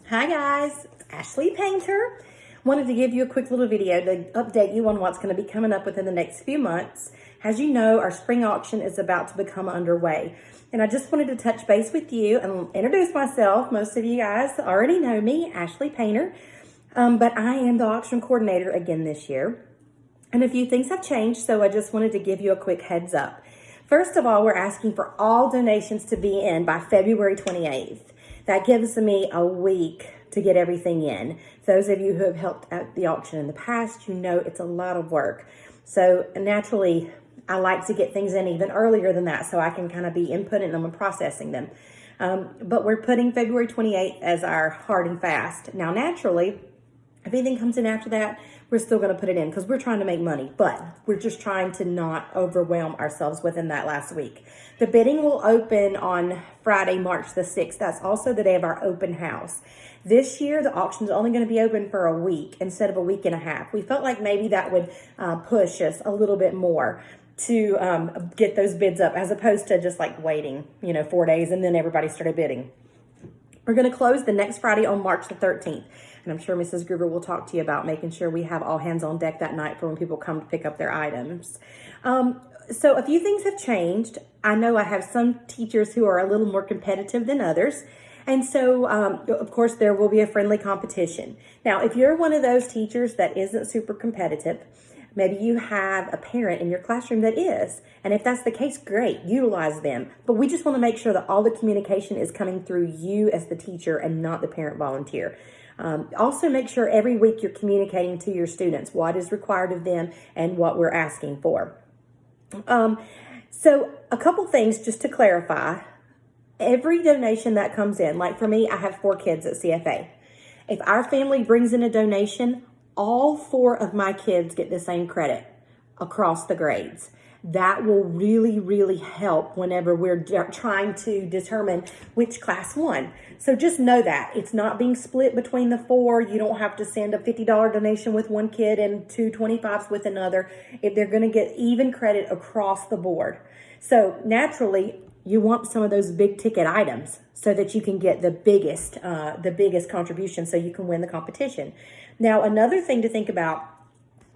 Hi guys, it's Ashley Painter. Wanted to give you a quick little video to update you on what's going to be coming up within the next few months. As you know, our spring auction is about to become underway. And I just wanted to touch base with you and introduce myself. Most of you guys already know me, Ashley Painter, but I am the auction coordinator again this year. And a few things have changed, so I just wanted to give you a quick heads up. First of all, we're asking for all donations to be in by February 28th. That gives me a week to get everything in. Those of you who have helped at the auction in the past, you know it's a lot of work. So naturally, I like to get things in even earlier than that so I can kind of be inputting them and processing them. But we're putting February 28th as our hard and fast. Now, naturally, if anything comes in after that, we're still going to put it in because we're trying to make money, but we're just trying to not overwhelm ourselves within that last week. The bidding will open on Friday, March the 6th. That's also the day of our open house. This year, the auction is only going to be open for a week instead of a week and a half. We felt like maybe that would push us a little bit more to get those bids up as opposed to just like waiting, 4 days and then everybody started bidding. We're going to close the next Friday on March the 13th. And I'm sure Mrs. Gruber will talk to you about making sure we have all hands on deck that night for when people come to pick up their items. So a few things have changed. I know I have some teachers who are a little more competitive than others. And so, of course, there will be a friendly competition. Now, if you're one of those teachers that isn't super competitive, maybe you have a parent in your classroom that is. And if that's the case, great, utilize them. But we just want to make sure that all the communication is coming through you as the teacher and not the parent volunteer. Also make sure every week you're communicating to your students what is required of them and what we're asking for. So a couple things just to clarify. Every donation that comes in, like for me, I have 4 kids at CFA. If our family brings in a donation, all 4 of my kids get the same credit across the grades. That will really, really help whenever we're trying to determine which class won. So just know that. It's not being split between the 4. You don't have to send a $50 donation with one kid and 2 25s with another. If they're going to get even credit across the board. So naturally, you want some of those big ticket items so that you can get the biggest contribution so you can win the competition. Now, another thing to think about,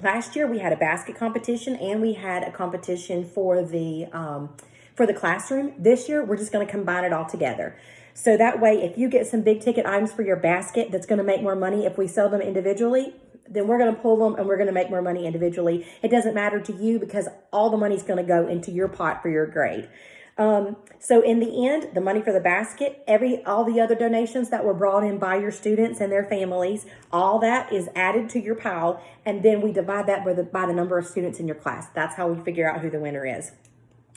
last year we had a basket competition and we had a competition for the classroom. This year, we're just going to combine it all together. So that way, if you get some big ticket items for your basket that's going to make more money if we sell them individually, then we're going to pull them and we're going to make more money individually. It doesn't matter to you because all the money is going to go into your pot for your grade. So in the end, the money for the basket, all the other donations that were brought in by your students and their families, all that is added to your pile. And then we divide that by the number of students in your class. That's how we figure out who the winner is.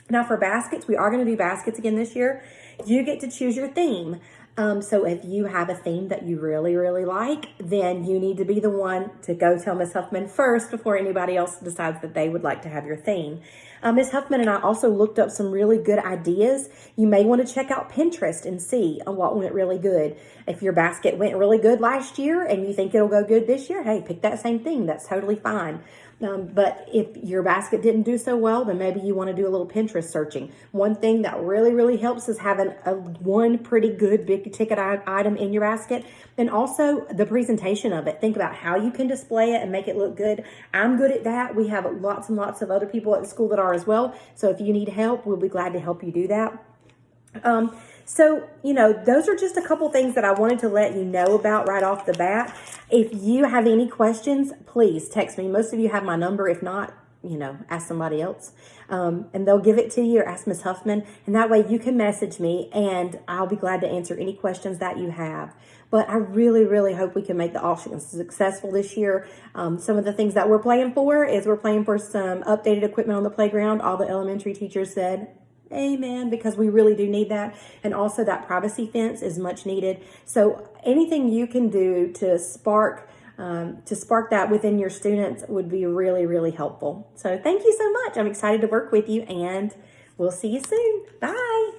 Now for baskets, we are going to do baskets again this year. You get to choose your theme. So if you have a theme that you really, really like, then you need to be the one to go tell Ms. Huffman first before anybody else decides that they would like to have your theme. Ms. Huffman and I also looked up some really good ideas. You may want to check out Pinterest and see what went really good. If your basket went really good last year and you think it'll go good this year, hey, pick that same thing. That's totally fine. But if your basket didn't do so well, then maybe you want to do a little Pinterest searching. One thing that really, really helps is having one pretty good big ticket item in your basket. And also the presentation of it. Think about how you can display it and make it look good. I'm good at that. We have lots and lots of other people at the school that are as well. So if you need help, we'll be glad to help you do that. So, those are just a couple things that I wanted to let you know about right off the bat. If you have any questions, please text me. Most of you have my number. If not, ask somebody else. And they'll give it to you or ask Ms. Huffman. And that way you can message me and I'll be glad to answer any questions that you have. But I really, really hope we can make the auction successful this year. Some of the things that we're playing for is we're playing for some updated equipment on the playground. All the elementary teachers said, amen, because we really do need that. And also that privacy fence is much needed. So anything you can do to spark that within your students would be really, really helpful. So thank you so much. I'm excited to work with you and we'll see you soon. Bye.